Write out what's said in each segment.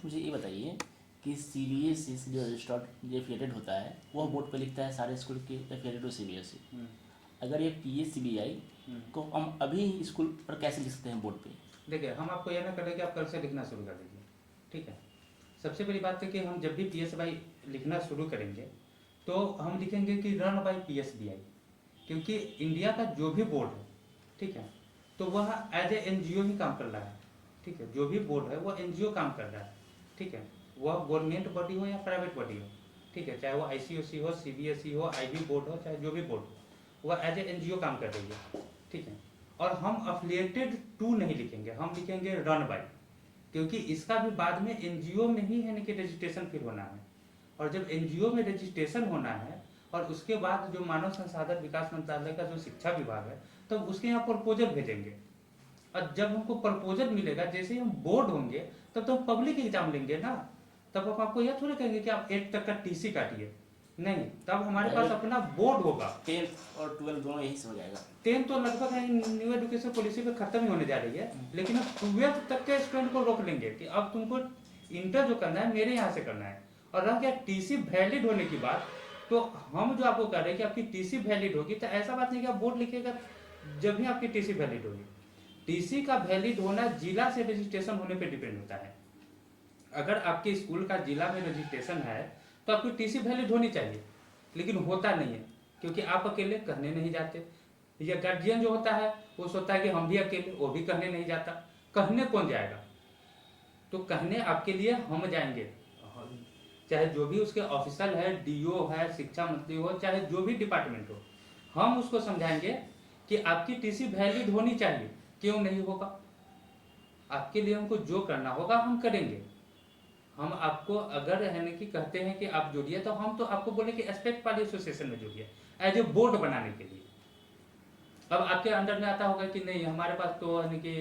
मुझे ये बताइए कि सीबीएसई से जो रजिस्टर्ड जो एफिलिएटेड होता है वो बोर्ड पे लिखता है सारे स्कूल के एफिलिएटेड टू सीबीएसई। अगर ये पीएससीबीआई को हम अभी स्कूल पर कैसे लिख सकते हैं बोर्ड पे? देखिए, हम आपको यह ना करें कि आप कल से लिखना शुरू कर दीजिए, ठीक है। सबसे बड़ी बात है कि हम जब भी पीएसबीआई लिखना शुरू करेंगे तो हम लिखेंगे कि रन बाई पीएसबीआई, क्योंकि इंडिया का जो भी बोर्ड है, ठीक है, तो वह एज ए एनजीओ ही काम कर रहा है, ठीक है। जो भी बोर्ड है वह एनजीओ काम कर रहा है, ठीक है। वह गवर्नमेंट बॉडी हो या प्राइवेट बॉडी हो, ठीक है, चाहे वो आईसीएसई हो, सीबीएसई हो, आईबी बोर्ड हो, चाहे जो भी बोर्ड हो, वह एज ए एनजीओ काम कर रही है, ठीक है। और हम अफिलिएटेड टू नहीं लिखेंगे, हम लिखेंगे रन बाई, क्योंकि इसका भी बाद में एनजीओ में ही यानी कि रजिस्ट्रेशन फिर होना है। और जब एनजीओ में रजिस्ट्रेशन होना है और उसके बाद जो मानव संसाधन विकास मंत्रालय का जो शिक्षा विभाग है, तब उसके यहाँ प्रपोजल भेजेंगे। और जब हमको प्रपोजल मिलेगा, जैसे ही हम बोर्ड होंगे तब तो हम पब्लिक एग्जाम लेंगे ना। तब हम आपको यह थोड़ा कहेंगे कि आप 8 तक का टीसी काटिए, नहीं, तब हमारे पास अपना बोर्ड होगा। 10th और 12th दोनों यही से हो जाएगा। 10 तो लगभग न्यू एजुकेशन पॉलिसी पे खत्म ही होने जा रही है, लेकिन हम 12th तक के स्टूडेंट को रोक लेंगे कि अब तुमको इंटर जो करना है मेरे यहाँ से करना है। और रह गया टीसी वैलिड होने की बात, तो हम जो आपको कह रहे हैं कि आपकी टीसी वैलिड होगी, तो ऐसा बात नहीं कि आप बोर्ड लिखिएगा जब भी आपकी टीसी वैलिड होगी। टीसी का वैलिड होना जिला से रजिस्ट्रेशन होने पे डिपेंड होता है। अगर आपके स्कूल का जिला में रजिस्ट्रेशन है तो आपकी टीसी वैलिड होनी चाहिए, लेकिन होता नहीं है, क्योंकि आप अकेले कहने नहीं जाते। या गार्जियन जो होता है वो सोचता है कि हम भी अकेले, वो भी कहने नहीं जाता। कहने कौन जाएगा? तो कहने आपके लिए हम जाएंगे, चाहे जो भी उसके ऑफिसर है, डीओ है, शिक्षा मंत्री हो, चाहे जो भी डिपार्टमेंट हो, हम उसको समझाएंगे कि आपकी टीसी वैलिड होनी चाहिए। क्यों नहीं होगा? आपके लिए हमको जो करना होगा हम करेंगे। हम आपको अगर है ना कि कहते हैं कि आप जुड़िए, तो हम तो आपको बोले कि एस्पेक्ट वाली एसोसिएशन में जुड़िए एज ए बोर्ड बनाने के लिए। अब आपके अंडर में आता होगा कि नहीं, हमारे पास तो है कि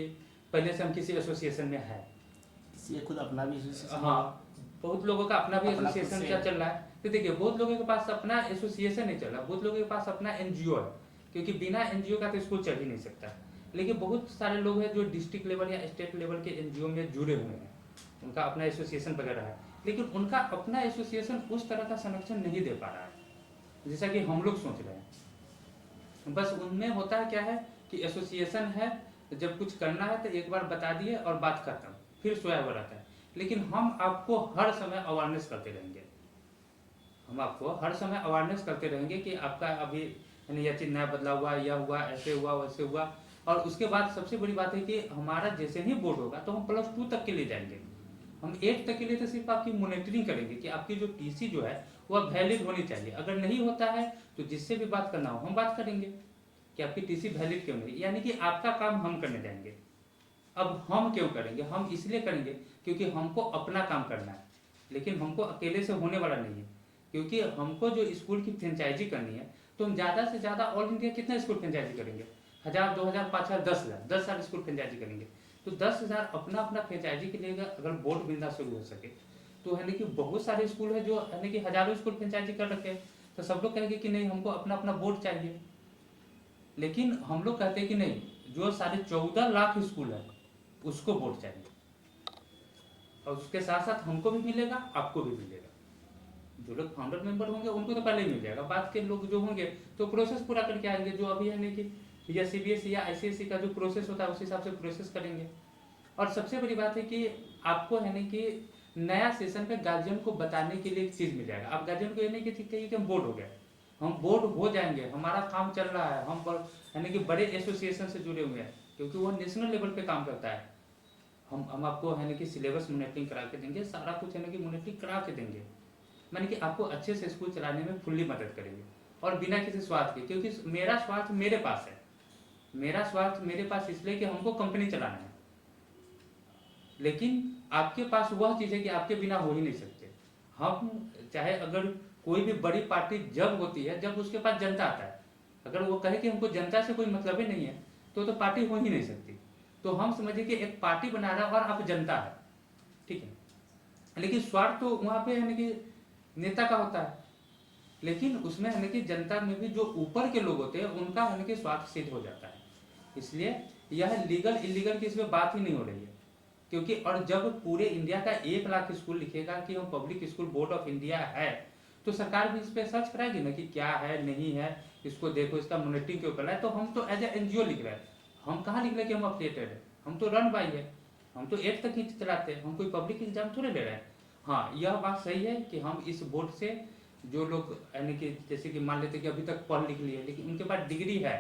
पहले से हम किसी एसोसिएशन में है, इसलिए खुद अपना भी हाँ, बहुत लोगों का अपना भी एसोसिएशन क्या चल रहा है। तो देखिए, बहुत लोगों के पास अपना एसोसिएशन नहीं चल रहा, बहुत लोगों के पास अपना एनजीओ है, क्योंकि बिना एनजीओ का तो स्कूल चल ही नहीं सकता। लेकिन बहुत सारे लोग हैं जो डिस्ट्रिक्ट लेवल या स्टेट लेवल के एनजीओ में जुड़े हुए हैं, उनका अपना एसोसिएशन वगैरह है, लेकिन उनका अपना एसोसिएशन उस तरह का संरक्षण नहीं दे पा रहा है जैसा कि हम लोग सोच रहे हैं। बस उनमें होता है क्या है कि एसोसिएशन है, जब कुछ करना है तो एक बार बता दिए और बात खत्म, फिर सोया हुआ रहता है। लेकिन हम आपको हर समय अवेयरनेस करते रहेंगे, हम आपको हर समय अवेयरनेस करते रहेंगे कि आपका अभी यह चीज नया बदला हुआ, यह हुआ, ऐसे हुआ, वैसे हुआ। और उसके बाद सबसे बड़ी बात है कि हमारा जैसे ही बोर्ड होगा तो हम +2 तक के लिए जाएंगे। हम 8 तक के लिए तो सिर्फ आपकी मॉनिटरिंग करेंगे कि आपकी जो टीसी जो है वह वैलिड होनी चाहिए। अगर नहीं होता है तो जिससे भी बात करना हो हम बात करेंगे कि आपकी टीसी वैलिड क्यों नहीं, यानी कि आपका काम हम करने जाएंगे। अब हम क्यों करेंगे? हम इसलिए करेंगे क्योंकि हमको अपना काम करना है, लेकिन हमको अकेले से होने वाला नहीं है। क्योंकि हमको जो स्कूल की फ्रेंचाइजी करनी है, तो हम ज़्यादा से ज़्यादा ऑल इंडिया कितना स्कूल फ्रेंचाइजी करेंगे? 1000, 2000, 5000, 10,000, 10 साल स्कूल फ्रेंचाइजी करेंगे। तो 10,000 अपना अपना फ्रेंचाइजी के लिए अगर बोर्ड मिलना शुरू हो सके, तो है कि बहुत सारे स्कूल है जो है कि हजारों स्कूल फ्रेंचाइजी कर रखे हैं, तो सब लोग कहेंगे कि नहीं, हमको अपना अपना बोर्ड चाहिए। लेकिन हम लोग कहते हैं कि नहीं, जो 14.5 लाख स्कूल है उसको बोर्ड चाहिए, और उसके साथ साथ हमको भी मिलेगा, आपको भी मिलेगा। जो लोग फाउंडर मेंबर होंगे उनको तो पहले ही मिल जाएगा, बाद के लोग जो होंगे तो प्रोसेस पूरा करके आएंगे, जो अभी है कि या सीबीएसई या आईसीएसई का जो प्रोसेस होता है उस हिसाब से प्रोसेस करेंगे। और सबसे बड़ी बात है कि आपको है कि नया सेशन पे गार्जियन को बताने के लिए एक चीज़ मिल जाएगा। आप गार्जियन को ये नहीं कहिए कि हम बोर्ड हो गए, हम बोर्ड हो जाएंगे, हमारा काम चल रहा है, हम यानी कि बड़े एसोसिएशन से जुड़े हुए हैं, क्योंकि वो नेशनल लेवल पे काम करता है। हम आपको है कि सिलेबस मॉनिटरिंग करा के देंगे, सारा कुछ है कि मॉनिटरिंग करा के देंगे, माने कि आपको अच्छे से स्कूल चलाने में फुल्ली मदद करेंगे, और बिना किसी स्वार्थ के। क्योंकि मेरा स्वार्थ मेरे पास है, मेरा स्वार्थ मेरे पास इसलिए कि हमको कंपनी चलाना है, लेकिन आपके पास वह चीज़ है कि आपके बिना हो ही नहीं सकते। हम चाहे अगर कोई भी बड़ी पार्टी जब होती है जब उसके पास जनता आता है, अगर वो कहे कि हमको जनता से कोई मतलब ही नहीं है तो पार्टी हो ही नहीं सकती। तो हम समझिए कि एक पार्टी बना रहा है और आप जनता है, ठीक है, लेकिन स्वार्थ तो वहाँ पे है कि नेता का होता है, लेकिन उसमें है कि जनता में भी जो ऊपर के लोग होते हैं उनका है कि स्वार्थ सिद्ध हो जाता है। इसलिए यह लीगल इलीगल की इसमें बात ही नहीं हो रही है, क्योंकि और जब पूरे इंडिया का 1 लाख स्कूल लिखेगा कि हम public school board of India है, तो सरकार भी इस पर सर्च कराएगी ना कि क्या है नहीं है, इसको देखो, इसका मॉनिटरिंग क्यों कर रहा है। तो हम तो एज ए एनजीओ लिख रहे हैं, हम कहाँ लिख रहे हैं कि हम अफिलिएटेड है, हम तो रन बाई है, हम तो 8 तक ही चलाते हैं, हम कोई पब्लिक एग्जाम थोड़े ले रहे हैं। हाँ, यह बात सही है कि हम इस बोर्ड से जो लोग यानी कि जैसे कि मान लेते कि अभी तक पढ़ लिख लिए लेकिन उनके पास डिग्री है,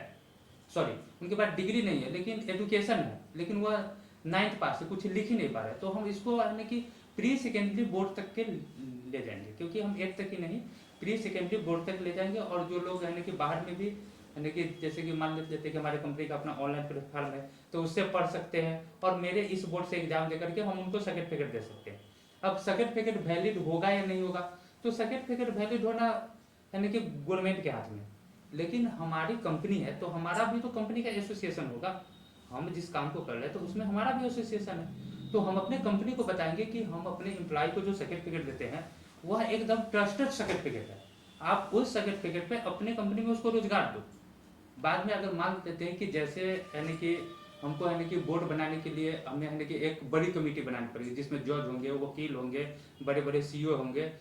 सॉरी उनके पास डिग्री नहीं है लेकिन एजुकेशन है, लेकिन वह 9th पास से कुछ लिख ही नहीं पा रहे, तो हम इसको यानी कि प्री सेकेंडरी बोर्ड तक के ले जाएंगे, क्योंकि हम 8 तक ही नहीं प्री सेकेंडरी बोर्ड तक ले जाएंगे। और जो लोग यानी कि बाहर में भी यानी कि जैसे कि मान लेते हैं कि हमारे कंपनी का अपना ऑनलाइन प्लेटफॉर्म है, तो उससे पढ़ सकते हैं और मेरे इस बोर्ड से एग्जाम दे करके हम उनको सर्टिफिकेट दे सकते हैं। अब सर्टिफिकेट वैलिड होगा या नहीं होगा, तो सर्टिफिकेट वैलिड होना यानी कि गवर्नमेंट के हाथ में, लेकिन हमारी कंपनी है तो हमारा भी तो कंपनी का एसोसिएशन होगा, हम जिस काम को कर रहे हैं तो उसमें हमारा भी एसोसिएशन है, तो हम अपने कंपनी को बताएंगे कि हम अपने एम्प्लॉय को जो सर्टिफिकेट देते हैं वह एकदम ट्रस्टेड सर्टिफिकेट है, आप उस सर्टिफिकेट पे अपने कंपनी में उसको रोजगार दो। बाद में अगर मान लेते हैं कि जैसे यानी कि हमको यानी कि बोर्ड बनाने के लिए हमें यानी कि एक बड़ी कमेटी बनानी पड़ेगी जिसमें जज होंगे, वकील होंगे, बड़े बड़े सीईओ होंगे,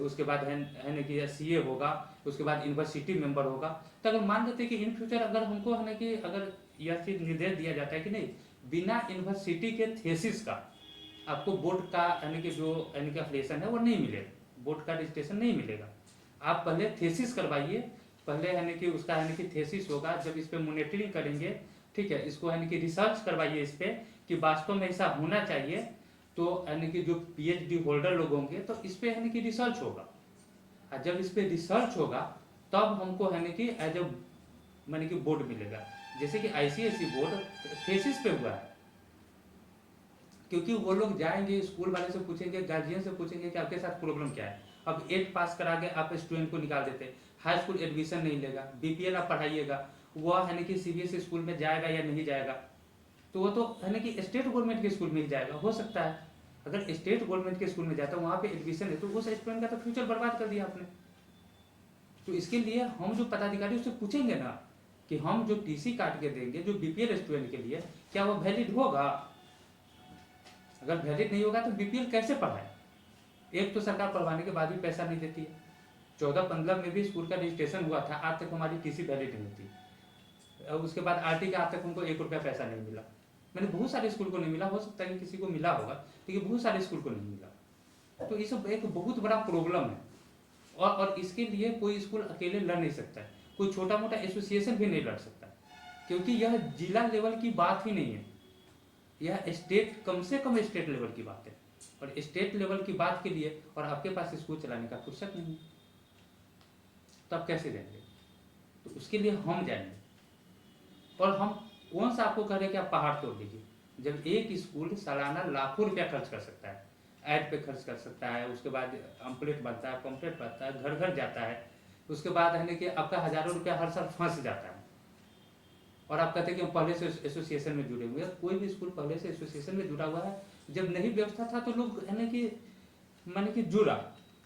उसके बाद यानी कि सीए होगा, उसके बाद यूनिवर्सिटी मेंबर होगा। तो अगर मान लेते हैं कि इन फ्यूचर अगर हमको यानी कि अगर यह चीज निर्देश दिया जाता है कि नहीं, बिना यूनिवर्सिटी के थेसिस का आपको बोर्ड का यानी कि जो यानी कि एफिलिएशन है वो नहीं मिलेगा, बोर्ड का रजिस्ट्रेशन नहीं मिलेगा। आप पहले थेसिस करवाइए, पहले यानी कि उसका यानी कि थेसिस होगा, जब इस पे मॉनिटरिंग करेंगे, ठीक है, इसको यानी कि रिसर्च करवाइए इस पे कि वास्तव में ऐसा होना चाहिए, तो यानी कि जो पीएचडी होल्डर लोग होंगे तो इस पे यानी कि रिसर्च होगा, और जब इस पे रिसर्च होगा तब हमको यानी कि एज ए यानी कि बोर्ड मिलेगा। जैसे कि आईसीएसई बोर्ड थेसिस पे हुआ है, क्योंकि वो लोग जाएंगे स्कूल वाले से पूछेंगे, गार्जियन से पूछेंगे कि आपके साथ प्रॉब्लम क्या है। अब 8 पास करा के आप स्टूडेंट को निकाल देते, हाई स्कूल एडमिशन नहीं लेगा, बीपीएल आप पढ़ाइएगा, वह यानी कि सीबीएसई स्कूल में जाएगा या नहीं जाएगा, तो वो तो यानी कि स्टेट गवर्नमेंट के स्कूल में ही जाएगा। हो सकता है अगर स्टेट गवर्नमेंट के स्कूल में जाता है वहाँ पे एडमिशन है तो उस स्टूडेंट का तो फ्यूचर बर्बाद कर दिया आपने। तो इसके लिए हम जो पदाधिकारी उससे पूछेंगे ना कि हम जो टीसी काट के देंगे जो बीपीएल स्टूडेंट के लिए, क्या वो वैलिड होगा? अगर वैलिड नहीं होगा तो बीपीएल कैसे पढ़ाए? एक तो सरकार पढ़वाने के बाद भी पैसा नहीं देती है, 14-15 में भी स्कूल का रजिस्ट्रेशन हुआ था, आज तक हमारी टीसी वैलिड नहीं थी। और उसके बाद आरटी का आज तक हमको 1 रुपया पैसा नहीं मिला। मैंने बहुत सारे स्कूल को नहीं मिला, हो सकता है कि किसी को मिला होगा, लेकिन बहुत सारे स्कूल को नहीं मिला। तो ये सब एक बहुत बड़ा प्रॉब्लम है, और इसके लिए कोई स्कूल अकेले लड़ नहीं सकता है, कोई छोटा मोटा एसोसिएशन भी नहीं लड़ सकता, क्योंकि यह जिला लेवल की बात ही नहीं है, यह स्टेट, कम से कम स्टेट लेवल की बात है। और स्टेट लेवल की बात के लिए और आपके पास स्कूल चलाने का फुर्सत नहीं है, तो आप कैसे जाएंगे? तो उसके लिए हम जाएंगे। और हम कौन सा आपको कह रहे कि आप पहाड़ तोड़ दीजिए, जब एक स्कूल सालाना लाखों रुपया खर्च कर सकता है, ऐड पे खर्च कर सकता है, उसके बाद पम्पलेट बनता है, पम्पलेट बनता है, घर घर जाता है, उसके बाद है कि आपका हजारों रुपया हर साल फंस जाता है, और आप कहते हैं कि हम पहले से एसोसिएशन में जुड़े हुए हैं। कोई भी स्कूल पहले से एसोसिएशन में जुड़ा हुआ है? जब नहीं व्यवस्था था तो लोग है कि माने कि जुड़ा,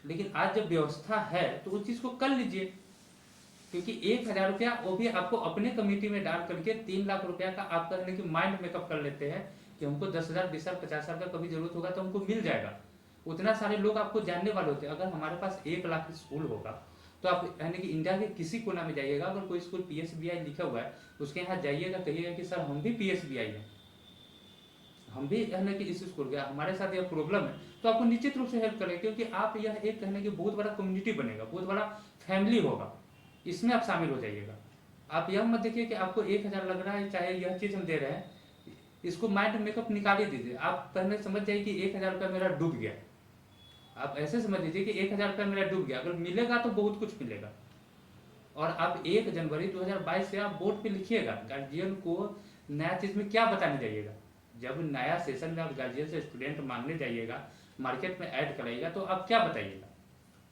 लेकिन आज जब व्यवस्था है तो उस चीज को कर लीजिए, क्योंकि 1000 रुपया वो भी आपको अपने कमेटी में डाल करके 3 लाख रुपया का आप कहने की माइंड मेकअप कर लेते हैं कि हमको 10,000, 20,000, 50,000 का कभी जरूरत होगा तो हमको मिल जाएगा। उतना सारे लोग आपको जानने वाले होते हैं। अगर हमारे पास 1 लाख स्कूल होगा तो आप यानी कि इंडिया के किसी कोना में जाइएगा, अगर कोई स्कूल पीएसबीआई लिखा हुआ है उसके यहाँ जाइएगा, कहिएगा कि सर हम भी पीएसबीआई हैं, हम भी कहने कि इस स्कूल गया, हमारे साथ यह प्रॉब्लम है, तो आपको निश्चित रूप से हेल्प करेंगे, क्योंकि आप यह एक कहने की बहुत बड़ा कम्युनिटी बनेगा, बहुत बड़ा फैमिली होगा, इसमें आप शामिल हो जाइएगा। आप यह मत देखिए कि आपको 1000 लग रहा है, चाहे यह चीज़ हम दे रहे हैं, इसको माइंड मेकअप निकाल ही दीजिए। आप पहले समझ जाइए कि 1000 रुपया मेरा डूब गया, आप ऐसे समझ लीजिए कि 1000 रुपया मेरा डूब गया, अगर मिलेगा तो बहुत कुछ मिलेगा। और आप 1 जनवरी 2022 से आप बोर्ड पे लिखिएगा, गार्जियन को नया चीज़ में क्या बताने जाइएगा। जब नया सेशन में आप गार्जियन से स्टूडेंट मांगने जाइएगा, मार्केट में ऐड कराइएगा, तो आप क्या बताइएगा?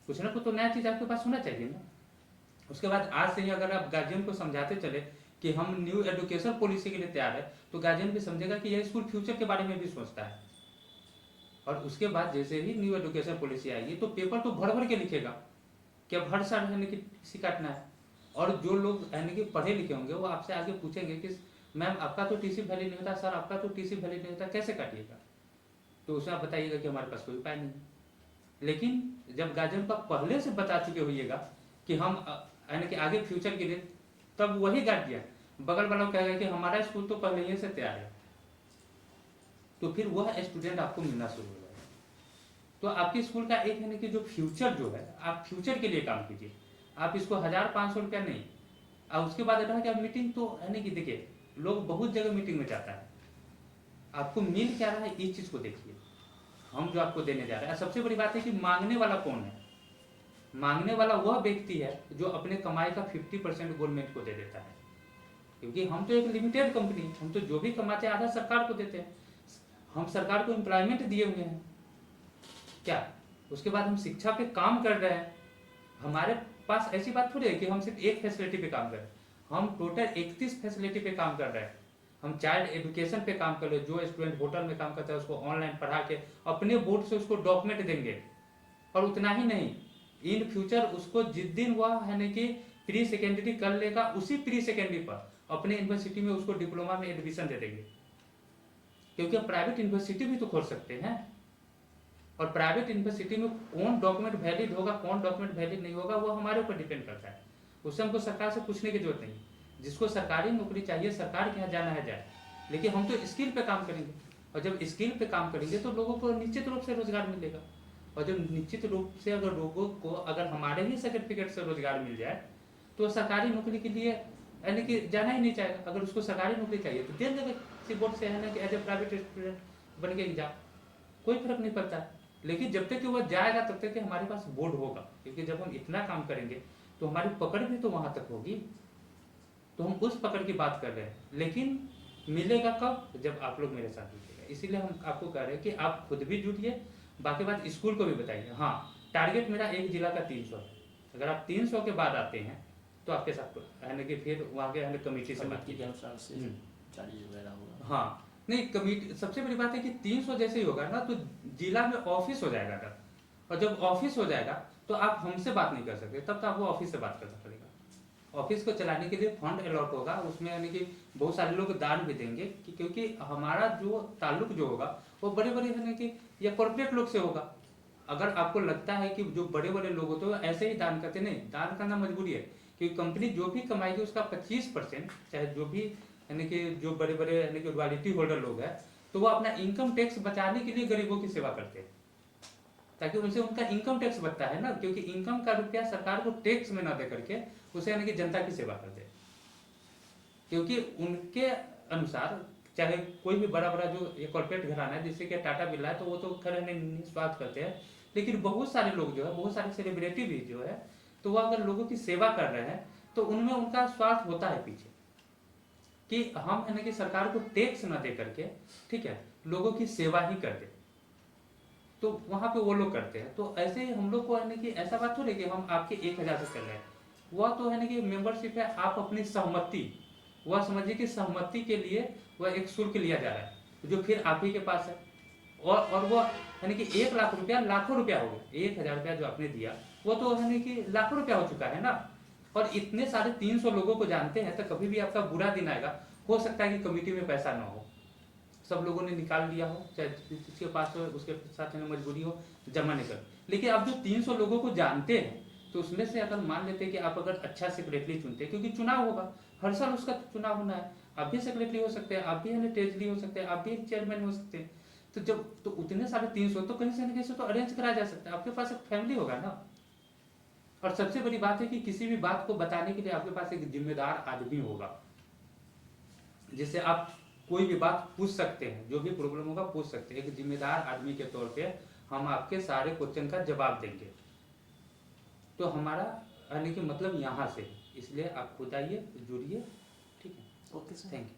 कुछ ना कुछ तो नया चीज़ आपके पास होना चाहिए ना। उसके बाद आज से ही अगर आप गार्जियन को समझाते चले कि हम न्यू एजुकेशन पॉलिसी के लिए तैयार है, तो गार्जियन भी समझेगा कि यह स्कूल फ्यूचर के बारे में भी सोचता है। और उसके बाद जैसे ही न्यू एजुकेशन पॉलिसी आएगी तो पेपर तो भर भर के लिखेगा कि अब हर साल यानी कि टीसी काटना है। और जो लोग यानी कि पढ़े लिखे होंगे वो आपसे आगे पूछेंगे कि मैम आपका तो टीसी वैलिड नहीं होता, सर आपका तो टीसी वैलिड नहीं होता, कैसे काटिएगा? तो उसमें आप बताइएगा कि हमारे पास कोई उपाय नहीं है। लेकिन जब गार्जियन को आप पहले से बता चुके होइएगा कि हम यानी कि आगे फ्यूचर के लिए, तब वही गार्जियन बगल वाला कहेगा कि हमारा स्कूल तो पहले ही से तैयार है, तो फिर वह स्टूडेंट आपको मिलना शुरू हो जाएगा। तो आपके स्कूल का एक यानी कि जो फ्यूचर जो है, आप फ्यूचर के लिए काम कीजिए। आप इसको 1000-500 रुपया नहीं, और उसके बाद रहा कि आप मीटिंग तो यानी कि देखिए लोग बहुत जगह मीटिंग में जाता है, आपको मिल क्या रहा है इस चीज को देखिए। हम जो आपको देने जा रहे हैं, सबसे बड़ी बात है कि मांगने वाला कौन है। मांगने वाला वह व्यक्ति है जो अपने कमाई का 50% गवर्नमेंट को दे देता है, क्योंकि हम तो एक लिमिटेड कंपनी, हम तो जो भी कमाते हैं आधा सरकार को देते हैं। हम सरकार को एम्प्लॉयमेंट दिए हुए हैं क्या, उसके बाद हम शिक्षा पे काम कर रहे हैं। हमारे पास ऐसी बात थोड़ी है कि हम सिर्फ एक फैसिलिटी पे काम कर रहे हैं, हम टोटल 31 फैसिलिटी पे काम कर रहे हैं। हम चाइल्ड एजुकेशन पे काम कर रहे हैं, जो स्टूडेंट होटल में काम करता है उसको ऑनलाइन पढ़ा के अपने बोर्ड से उसको डॉक्यूमेंट देंगे। और उतना ही नहीं, इन फ्यूचर उसको जिस दिन वह यानी कि प्री सेकेंडरी कर लेगा, उसी प्री सेकेंडरी पर अपने यूनिवर्सिटी में उसको डिप्लोमा में एडमिशन दे देंगे, क्योंकि हम प्राइवेट यूनिवर्सिटी भी तो खोल सकते हैं। और प्राइवेट यूनिवर्सिटी में कौन डॉक्यूमेंट वैलिड होगा, कौन डॉक्यूमेंट वैलिड नहीं होगा, वो हमारे ऊपर डिपेंड करता है। उससे हमको सरकार से पूछने की जरूरत नहीं। जिसको सरकारी नौकरी चाहिए, सरकार के यहाँ जाना है जाए, लेकिन हम तो स्किल पे काम करेंगे। और जब स्किल पे काम करेंगे तो लोगों को निश्चित रूप से रोजगार मिलेगा। और जब निश्चित रूप से अगर लोगों को अगर हमारे ही सर्टिफिकेट से रोजगार मिल जाए, तो सरकारी नौकरी के लिए यानी कि जाना ही नहीं चाहेगा। अगर उसको सरकारी नौकरी चाहिए तो दे देगा किसी बोर्ड से, है ना कि एज ए प्राइवेट स्टूडेंट बन के एग्जाम, कोई फर्क नहीं पड़ता। लेकिन जब तक कि वह जाएगा तब तक कि हमारे पास बोर्ड होगा, क्योंकि जब हम इतना काम करेंगे तो हमारी पकड़ भी तो वहां तक होगी। तो हम उस पकड़ की बात कर रहे हैं, लेकिन मिलेगा कब, जब आप लोग मेरे साथ जुड़ेगा। इसीलिए हम आपको कह रहे हैं कि आप खुद भी जुड़िए, बाकी बात स्कूल को भी बताइए। हाँ, टारगेट मेरा एक जिला का 300 है। अगर आप 300 के बाद आते हैं तो आपके साथ यानी कि फिर वहाँ के कमेटी से बात के अनुसार से चार्जेस वगैरह होगा। हाँ नहीं, कमेटी सबसे बड़ी बात है कि 300 जैसे ही होगा ना तो जिला में ऑफिस हो जाएगा ना, और जब ऑफिस हो जाएगा तो आप हमसे बात नहीं कर सकते, तब तो आपको ऑफिस से बात करना पड़ेगा। ऑफिस को चलाने के लिए फंड अलॉट होगा, उसमें यानी कि बहुत सारे लोग दान भी देंगे, क्योंकि हमारा जो ताल्लुक जो होगा वो बड़े बड़े यानी कि या कॉर्पोरेट लोग से होगा। अगर आपको लगता है कि जो बड़े बड़े लोग होते हैं ऐसे ही दान करते, नहीं, दान करना मजबूरी है, क्योंकि कंपनी जो भी कमाएगी उसका 25%, चाहे जो भी यानी कि जो बड़े बड़े यानी कि रॉयल्टी होल्डर लोग हैं, तो वो अपना इनकम टैक्स बचाने के लिए गरीबों की सेवा करते हैं, ताकि उनसे उनका इनकम टैक्स बचता है ना, क्योंकि इनकम का रुपया सरकार को टैक्स में ना दे करके उसे यानी कि जनता की सेवा करते हैं। क्योंकि उनके अनुसार चाहे कोई भी बड़ा बड़ा जो ये कॉर्पोरेट घराना है, जैसे कि टाटा बिरला है, तो वो तो खैर निस्वार्थ करते हैं, लेकिन बहुत सारे लोग जो है, बहुत सारे सेलिब्रिटी भी जो है, तो वो अगर लोगों की सेवा कर रहे हैं तो उनमें उनका स्वार्थ होता है पीछे, कि हम यानी कि सरकार को टैक्स न दे करके, ठीक है, लोगों की सेवा ही कर दे, तो वहां पे वो लोग करते हैं। तो ऐसे ही हम लोग को यानी कि ऐसा बात थोड़ी कि हम आपके 1000 से कर रहे हैं, वह तो यानी कि मेंबरशिप है, आप अपनी सहमति, वह समझिए कि सहमति के लिए वह एक शुल्क लिया जा रहा है जो फिर आप ही के पास है। और वो यानी कि 1 लाख रुपया लाखों रुपया हो गया, 1000 रुपया जो आपने दिया वो तो यानी कि लाखों रुपया हो चुका है ना। और इतने सारे 300 लोगों को जानते हैं, तो कभी भी आपका बुरा दिन आएगा, हो सकता है कि कमेटी में पैसा ना हो, सब लोगों ने निकाल लिया हो, चाहे जिसके पास हो उसके साथ मजबूरी हो जमा नहीं कर, लेकिन अब जो 300 लोगों को जानते हैं, तो उसमें से अगर मान लेते हैं कि आप अगर अच्छा सेक्रेटरी चुनते हैं, क्योंकि चुनाव होगा हर साल, उसका चुनाव होना है, आप भी सेक्रेटरी हो सकते हैं, आप भी ट्रेजरी हो सकते हैं, आप भी चेयरमैन हो सकते हैं, तो जब तो उतने सारे 300 तो कहीं से न कहीं से तो अरेंज कराया जा सकता है, आपके पास एक फैमिली होगा ना। और सबसे बड़ी बात है कि किसी भी बात को बताने के लिए आपके पास एक जिम्मेदार आदमी होगा, जिससे आप कोई भी बात पूछ सकते हैं, जो भी प्रॉब्लम होगा पूछ सकते हैं। एक जिम्मेदार आदमी के तौर पे हम आपके सारे क्वेश्चन का जवाब देंगे। तो हमारा यानी कि मतलब यहाँ से, इसलिए आप खुद आइए, जुड़िए, ठीक है। Okay sir, thank you.